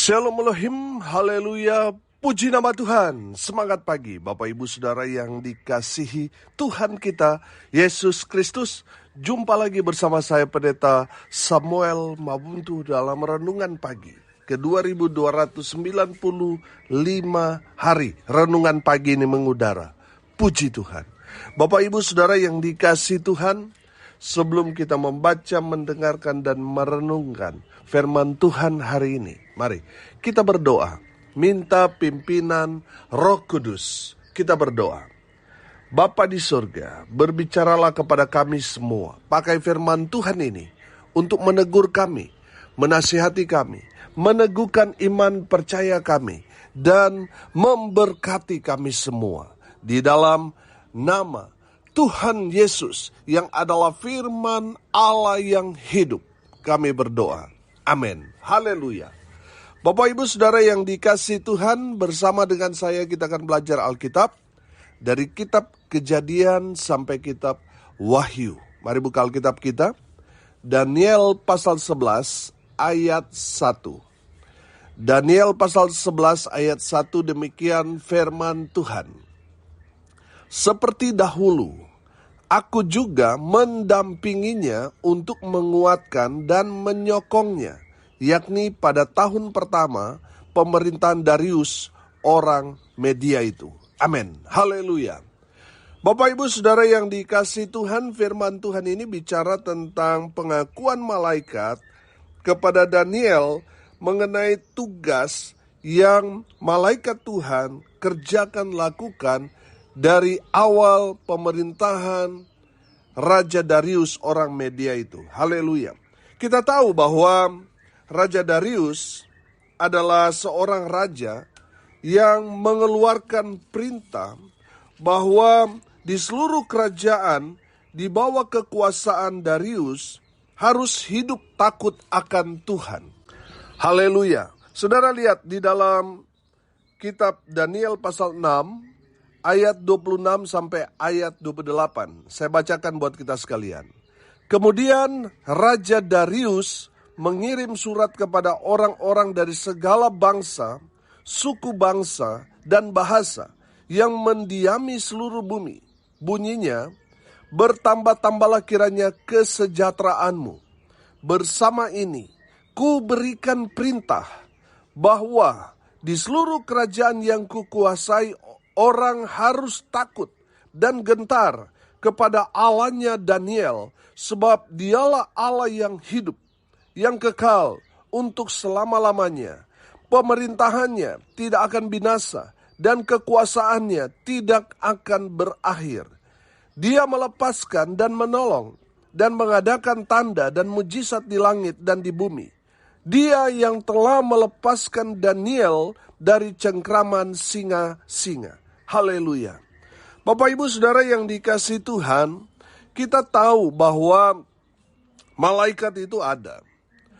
Shalom Elohim, haleluya, puji nama Tuhan. Semangat pagi Bapak Ibu Saudara yang dikasihi Tuhan kita, Yesus Kristus. Jumpa lagi bersama saya Pendeta Samuel Mabuntu dalam Renungan Pagi ke 2295 hari. Renungan pagi ini mengudara. Puji Tuhan. Bapak Ibu Saudara yang dikasihi Tuhan, sebelum kita membaca, mendengarkan, dan merenungkan firman Tuhan hari ini, mari kita berdoa, minta pimpinan Roh Kudus. Kita berdoa. Bapa di surga, berbicaralah kepada kami semua, pakai firman Tuhan ini untuk menegur kami, menasihati kami, meneguhkan iman percaya kami, dan memberkati kami semua. Di dalam nama Tuhan Yesus yang adalah firman Allah yang hidup, kami berdoa. Amin. Haleluya. Bapak Ibu Saudara yang dikasihi Tuhan, bersama dengan saya kita akan belajar Alkitab dari kitab Kejadian sampai kitab Wahyu. Mari buka Alkitab kita. Daniel pasal 11 ayat 1. Daniel pasal 11 ayat 1, demikian firman Tuhan. Seperti dahulu, aku juga mendampinginya untuk menguatkan dan menyokongnya, yakni pada tahun pertama pemerintahan Darius orang Media itu. Amin. Haleluya. Bapak Ibu Saudara yang dikasihi Tuhan, firman Tuhan ini bicara tentang pengakuan malaikat kepada Daniel mengenai tugas yang malaikat Tuhan kerjakan lakukan dari awal pemerintahan Raja Darius orang Media itu. Haleluya. Kita tahu bahwa Raja Darius adalah seorang raja yang mengeluarkan perintah bahwa di seluruh kerajaan di bawah kekuasaan Darius harus hidup takut akan Tuhan. Haleluya. Saudara lihat di dalam kitab Daniel pasal 6 ayat 26 sampai ayat 28. Saya bacakan buat kita sekalian. Kemudian Raja Darius mengirim surat kepada orang-orang dari segala bangsa, suku bangsa, dan bahasa yang mendiami seluruh bumi. Bunyinya, bertambah-tambahlah kiranya kesejahteraanmu. Bersama ini, ku berikan perintah bahwa di seluruh kerajaan yang kukuasai, orang harus takut dan gentar kepada Allahnya Daniel, sebab dialah Allah yang hidup, yang kekal untuk selama-lamanya. Pemerintahannya tidak akan binasa dan kekuasaannya tidak akan berakhir. Dia melepaskan dan menolong dan mengadakan tanda dan mujizat di langit dan di bumi. Dia yang telah melepaskan Daniel dari cengkraman singa-singa. Haleluya. Bapak Ibu Saudara yang dikasihi Tuhan, kita tahu bahwa malaikat itu ada.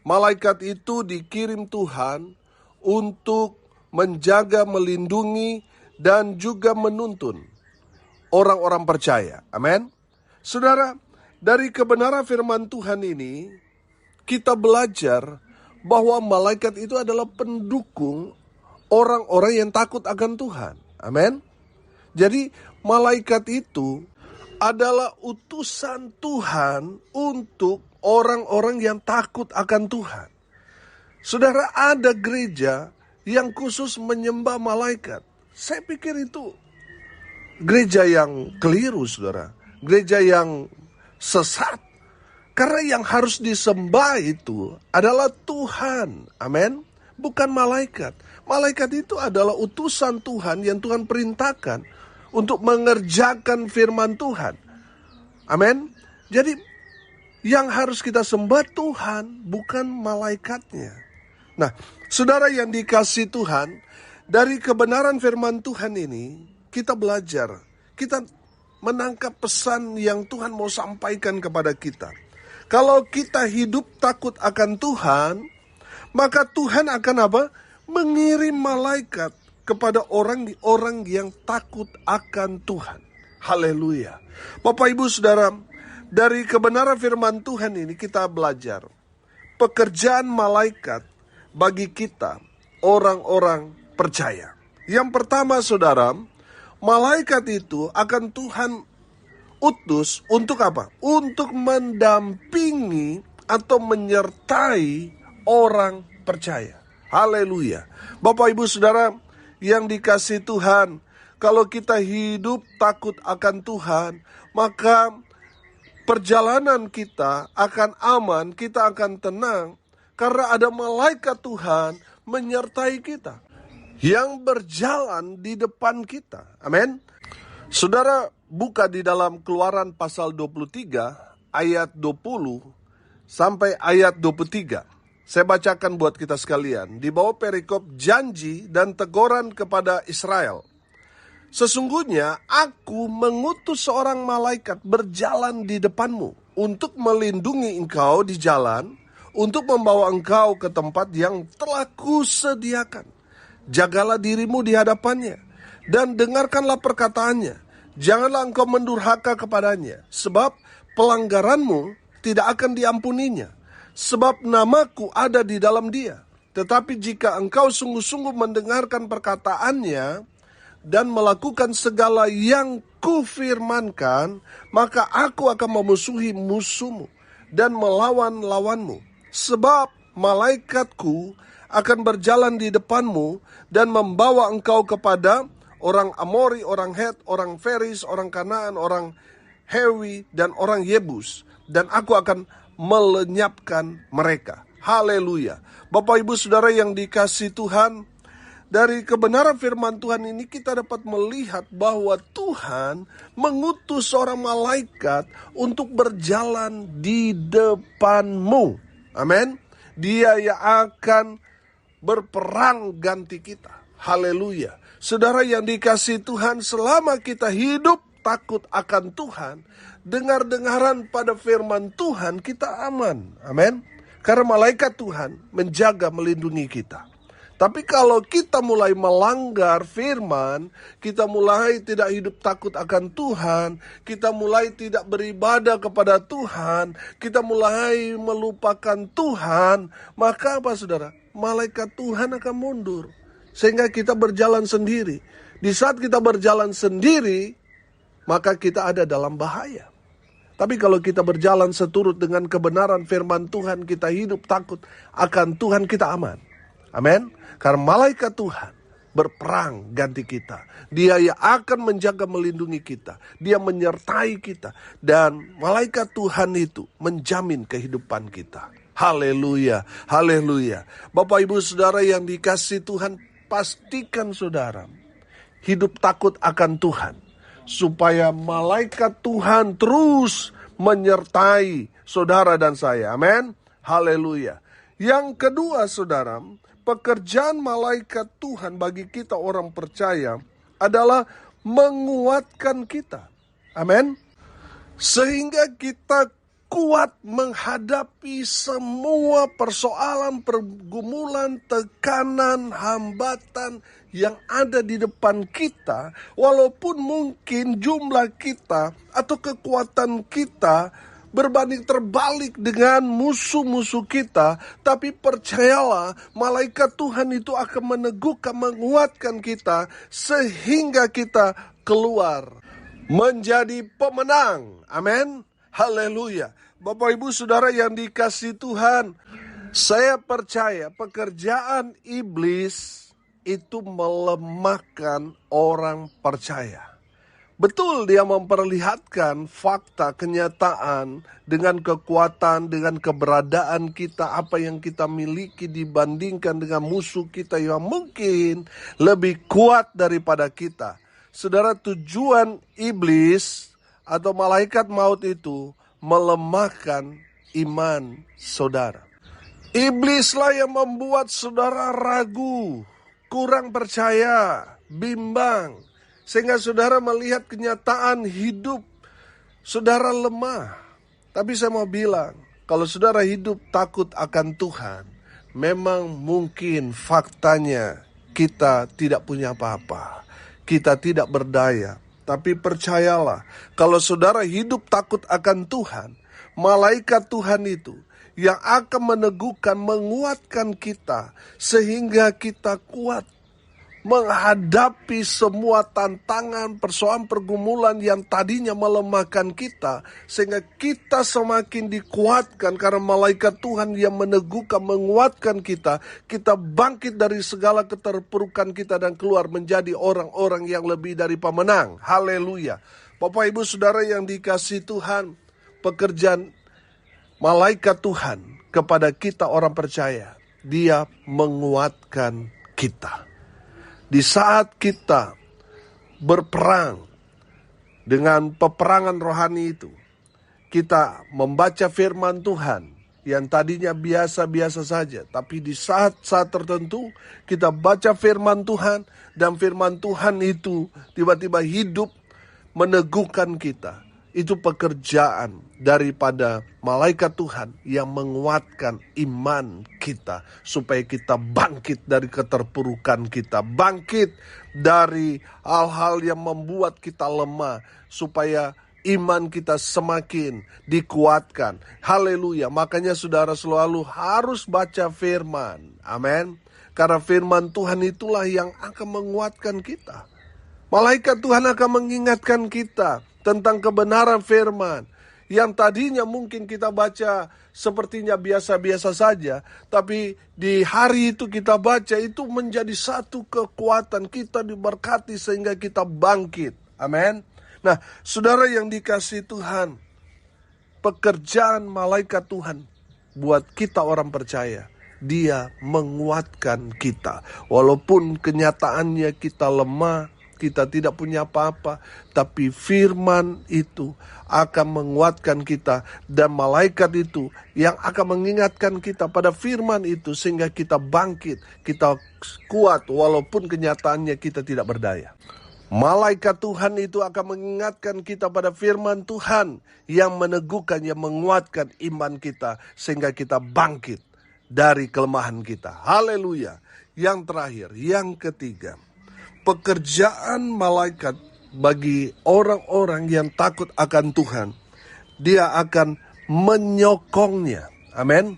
Malaikat itu dikirim Tuhan untuk menjaga, melindungi, dan juga menuntun orang-orang percaya. Amin. Saudara, dari kebenaran firman Tuhan ini, kita belajar bahwa malaikat itu adalah pendukung orang-orang yang takut akan Tuhan. Amin. Jadi malaikat itu adalah utusan Tuhan untuk orang-orang yang takut akan Tuhan. Saudara, ada gereja yang khusus menyembah malaikat. Saya pikir itu gereja yang keliru, saudara. Gereja yang sesat. Karena yang harus disembah itu adalah Tuhan. Amin. Bukan malaikat. Malaikat itu adalah utusan Tuhan yang Tuhan perintahkan untuk mengerjakan firman Tuhan. Amin. Jadi yang harus kita sembah Tuhan, bukan malaikatnya. Nah, saudara yang dikasihi Tuhan, dari kebenaran firman Tuhan ini, kita belajar, kita menangkap pesan yang Tuhan mau sampaikan kepada kita. Kalau kita hidup takut akan Tuhan, maka Tuhan akan apa? Mengirim malaikat kepada orang-orang yang takut akan Tuhan. Haleluya. Bapak Ibu Saudara, dari kebenaran firman Tuhan ini kita belajar pekerjaan malaikat bagi kita orang-orang percaya. Yang pertama saudara, malaikat itu akan Tuhan utus untuk apa? Untuk mendampingi atau menyertai orang percaya. Haleluya. Bapak ibu saudara yang dikasihi Tuhan, kalau kita hidup takut akan Tuhan, maka perjalanan kita akan aman, kita akan tenang, karena ada malaikat Tuhan menyertai kita, yang berjalan di depan kita. Amin. Saudara, buka di dalam Keluaran pasal 23 ayat 20 sampai ayat 23. Saya bacakan buat kita sekalian. Di bawah perikop janji dan teguran kepada Israel. Sesungguhnya aku mengutus seorang malaikat berjalan di depanmu untuk melindungi engkau di jalan, untuk membawa engkau ke tempat yang telah kusediakan. Jagalah dirimu di hadapannya dan dengarkanlah perkataannya. Janganlah engkau mendurhaka kepadanya, sebab pelanggaranmu tidak akan diampuninya. Sebab namaku ada di dalam dia. Tetapi jika engkau sungguh-sungguh mendengarkan perkataannya dan melakukan segala yang kufirmankan, maka aku akan memusuhi musuhmu dan melawan lawanmu. Sebab malaikatku akan berjalan di depanmu dan membawa engkau kepada orang Amori, orang Het, orang Feris, orang Kanaan, orang Hewi, dan orang Yebus. Dan aku akan melenyapkan mereka. Haleluya. Bapak ibu saudara yang dikasihi Tuhan, dari kebenaran firman Tuhan ini kita dapat melihat bahwa Tuhan mengutus seorang malaikat untuk berjalan di depanmu. Amin. Dia yang akan berperang ganti kita. Haleluya. Saudara yang dikasihi Tuhan, selama kita hidup takut akan Tuhan, dengar-dengaran pada firman Tuhan, kita aman. Amin. Karena malaikat Tuhan menjaga, melindungi kita. Tapi kalau kita mulai melanggar firman, kita mulai tidak hidup takut akan Tuhan, kita mulai tidak beribadah kepada Tuhan, kita mulai melupakan Tuhan, maka apa saudara? Malaikat Tuhan akan mundur. Sehingga kita berjalan sendiri. Di saat kita berjalan sendiri, maka kita ada dalam bahaya. Tapi kalau kita berjalan seturut dengan kebenaran firman Tuhan, kita hidup takut akan Tuhan, kita aman. Amin. Karena malaikat Tuhan berperang ganti kita. Dia yang akan menjaga, melindungi kita. Dia menyertai kita. Dan malaikat Tuhan itu menjamin kehidupan kita. Haleluya, haleluya. Bapak ibu saudara yang dikasihi Tuhan, pastikan saudara hidup takut akan Tuhan, supaya malaikat Tuhan terus menyertai saudara dan saya. Amin. Haleluya. Yang kedua saudara, pekerjaan malaikat Tuhan bagi kita orang percaya adalah menguatkan kita. Amin. Sehingga kita kuat menghadapi semua persoalan, pergumulan, tekanan, hambatan yang ada di depan kita. Walaupun mungkin jumlah kita atau kekuatan kita berbanding terbalik dengan musuh-musuh kita, tapi percayalah, malaikat Tuhan itu akan meneguhkan, menguatkan kita, sehingga kita keluar menjadi pemenang. Amin. Haleluya. Bapak ibu saudara yang dikasihi Tuhan, saya percaya pekerjaan iblis itu melemahkan orang percaya. Betul, dia memperlihatkan fakta, kenyataan dengan kekuatan, dengan keberadaan kita, apa yang kita miliki dibandingkan dengan musuh kita yang mungkin lebih kuat daripada kita. Saudara, tujuan iblis atau malaikat maut itu melemahkan iman saudara. Iblislah yang membuat saudara ragu, kurang percaya, bimbang, sehingga saudara melihat kenyataan hidup saudara lemah. Tapi saya mau bilang, kalau saudara hidup takut akan Tuhan, memang mungkin faktanya kita tidak punya apa-apa, kita tidak berdaya. Tapi percayalah, kalau saudara hidup takut akan Tuhan, malaikat Tuhan itu yang akan meneguhkan, menguatkan kita, sehingga kita kuat menghadapi semua tantangan, persoalan, pergumulan yang tadinya melemahkan kita, sehingga kita semakin dikuatkan karena malaikat Tuhan yang meneguhkan, menguatkan kita. Kita bangkit dari segala keterpurukan kita dan keluar menjadi orang-orang yang lebih dari pemenang. Haleluya. Bapak Ibu Saudara yang dikasihi Tuhan, pekerjaan malaikat Tuhan kepada kita orang percaya, dia menguatkan kita. Di saat kita berperang dengan peperangan rohani itu, kita membaca firman Tuhan yang tadinya biasa-biasa saja, tapi di saat-saat tertentu kita baca firman Tuhan, dan firman Tuhan itu tiba-tiba hidup meneguhkan kita. Itu pekerjaan daripada malaikat Tuhan yang menguatkan iman kita, supaya kita bangkit dari keterpurukan kita, bangkit dari hal-hal yang membuat kita lemah, supaya iman kita semakin dikuatkan. Haleluya. Makanya saudara selalu harus baca firman. Amin. Karena firman Tuhan itulah yang akan menguatkan kita. Malaikat Tuhan akan mengingatkan kita tentang kebenaran firman. Yang tadinya mungkin kita baca sepertinya biasa-biasa saja, tapi di hari itu kita baca, itu menjadi satu kekuatan, kita diberkati sehingga kita bangkit. Amin. Nah, saudara yang dikasihi Tuhan, pekerjaan malaikat Tuhan buat kita orang percaya, dia menguatkan kita. Walaupun kenyataannya kita lemah, kita tidak punya apa-apa, tapi firman itu akan menguatkan kita, dan malaikat itu yang akan mengingatkan kita pada firman itu, sehingga kita bangkit, kita kuat walaupun kenyataannya kita tidak berdaya. Malaikat Tuhan itu akan mengingatkan kita pada firman Tuhan yang meneguhkan, yang menguatkan iman kita, sehingga kita bangkit dari kelemahan kita. Haleluya. Yang terakhir, yang ketiga, pekerjaan malaikat bagi orang-orang yang takut akan Tuhan, dia akan menyokongnya. Amin.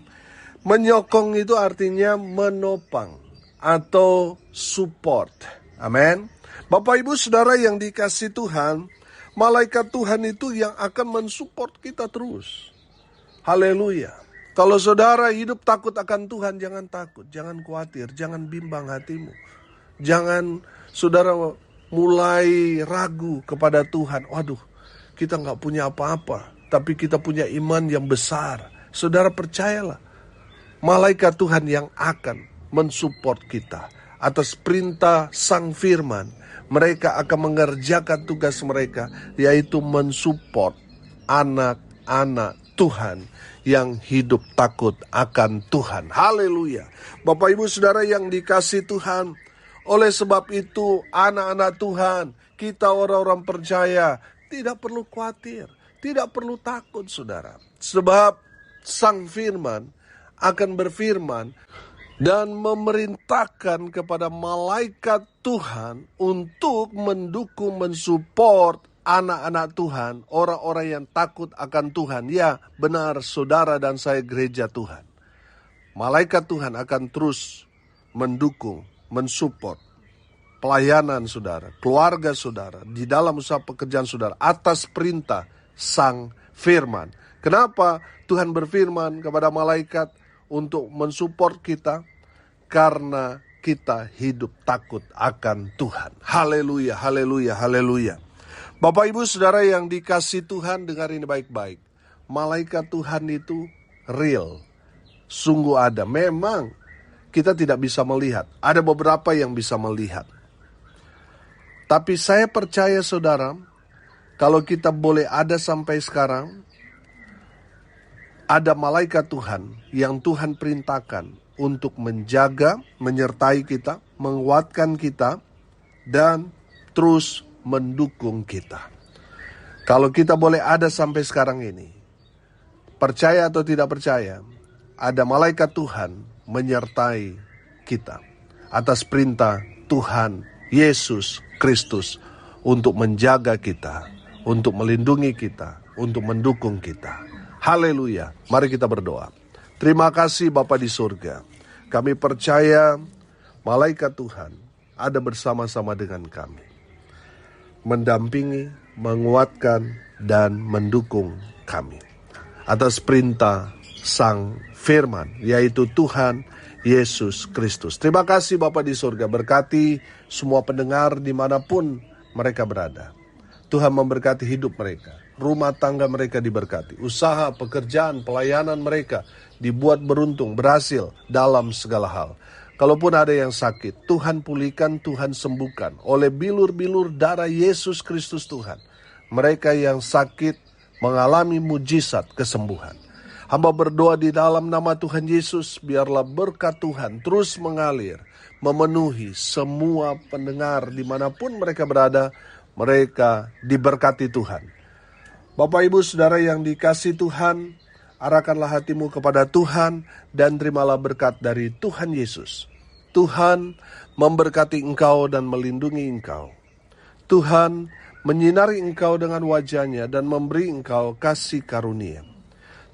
Menyokong itu artinya menopang atau support. Amin. Bapak Ibu Saudara yang dikasihi Tuhan, malaikat Tuhan itu yang akan mensupport kita terus. Haleluya. Kalau saudara hidup takut akan Tuhan, jangan takut, jangan khawatir, jangan bimbang hatimu. Jangan saudara mulai ragu kepada Tuhan. Waduh, kita gak punya apa-apa, tapi kita punya iman yang besar. Saudara percayalah, malaikat Tuhan yang akan mensupport kita. Atas perintah Sang Firman, mereka akan mengerjakan tugas mereka, yaitu mensupport anak-anak Tuhan yang hidup takut akan Tuhan. Haleluya. Bapak Ibu Saudara yang dikasihi Tuhan, oleh sebab itu anak-anak Tuhan, kita orang-orang percaya tidak perlu khawatir, tidak perlu takut saudara. Sebab Sang Firman akan berfirman dan memerintahkan kepada malaikat Tuhan untuk mendukung, mensupport anak-anak Tuhan, orang-orang yang takut akan Tuhan. Ya, benar saudara dan saya gereja Tuhan. Malaikat Tuhan akan terus mendukung, mensupport pelayanan saudara, keluarga saudara, di dalam usaha pekerjaan saudara, atas perintah Sang Firman. Kenapa Tuhan berfirman kepada malaikat untuk mensupport kita? Karena kita hidup takut akan Tuhan. Haleluya, haleluya, haleluya. Bapak Ibu Saudara yang dikasihi Tuhan, dengar ini baik-baik. Malaikat Tuhan itu real, sungguh ada. Memang kita tidak bisa melihat, ada beberapa yang bisa melihat. Tapi saya percaya saudara, kalau kita boleh ada sampai sekarang, ada malaikat Tuhan yang Tuhan perintahkan untuk menjaga, menyertai kita, menguatkan kita, dan terus mendukung kita. Kalau kita boleh ada sampai sekarang ini, percaya atau tidak percaya, ada malaikat Tuhan menyertai kita atas perintah Tuhan Yesus Kristus untuk menjaga kita, untuk melindungi kita, untuk mendukung kita. Haleluya. Mari kita berdoa. Terima kasih Bapa di surga. Kami percaya malaikat Tuhan ada bersama-sama dengan kami, mendampingi, menguatkan, dan mendukung kami atas perintah Sang Firman, yaitu Tuhan Yesus Kristus. Terima kasih Bapa di surga, berkati semua pendengar dimanapun mereka berada. Tuhan memberkati hidup mereka, rumah tangga mereka diberkati, usaha, pekerjaan, pelayanan mereka dibuat beruntung, berhasil dalam segala hal. Kalaupun ada yang sakit, Tuhan pulihkan, Tuhan sembuhkan oleh bilur-bilur darah Yesus Kristus Tuhan. Mereka yang sakit mengalami mujizat kesembuhan. Hamba berdoa di dalam nama Tuhan Yesus, biarlah berkat Tuhan terus mengalir, memenuhi semua pendengar dimanapun mereka berada, mereka diberkati Tuhan. Bapak Ibu Saudara yang dikasihi Tuhan, arahkanlah hatimu kepada Tuhan dan terimalah berkat dari Tuhan Yesus. Tuhan memberkati engkau dan melindungi engkau. Tuhan menyinari engkau dengan wajah-Nya dan memberi engkau kasih karunia.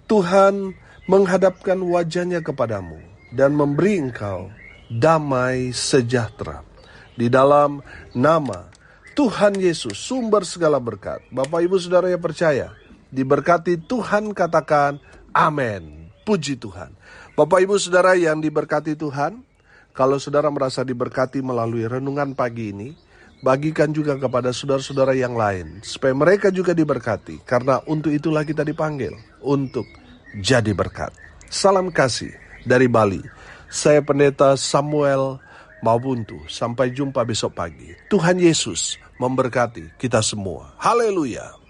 Tuhan menghadapkan wajah-Nya kepadamu dan memberi engkau damai sejahtera. Di dalam nama Tuhan Yesus, sumber segala berkat. Bapak Ibu Saudara yang percaya, diberkati Tuhan, katakan amin. Puji Tuhan. Bapak Ibu Saudara yang diberkati Tuhan, kalau saudara merasa diberkati melalui renungan pagi ini, bagikan juga kepada saudara-saudara yang lain, supaya mereka juga diberkati. Karena untuk itulah kita dipanggil, untuk jadi berkat. Salam kasih dari Bali. Saya Pendeta Samuel Mabuntu. Sampai jumpa besok pagi. Tuhan Yesus memberkati kita semua. Haleluya.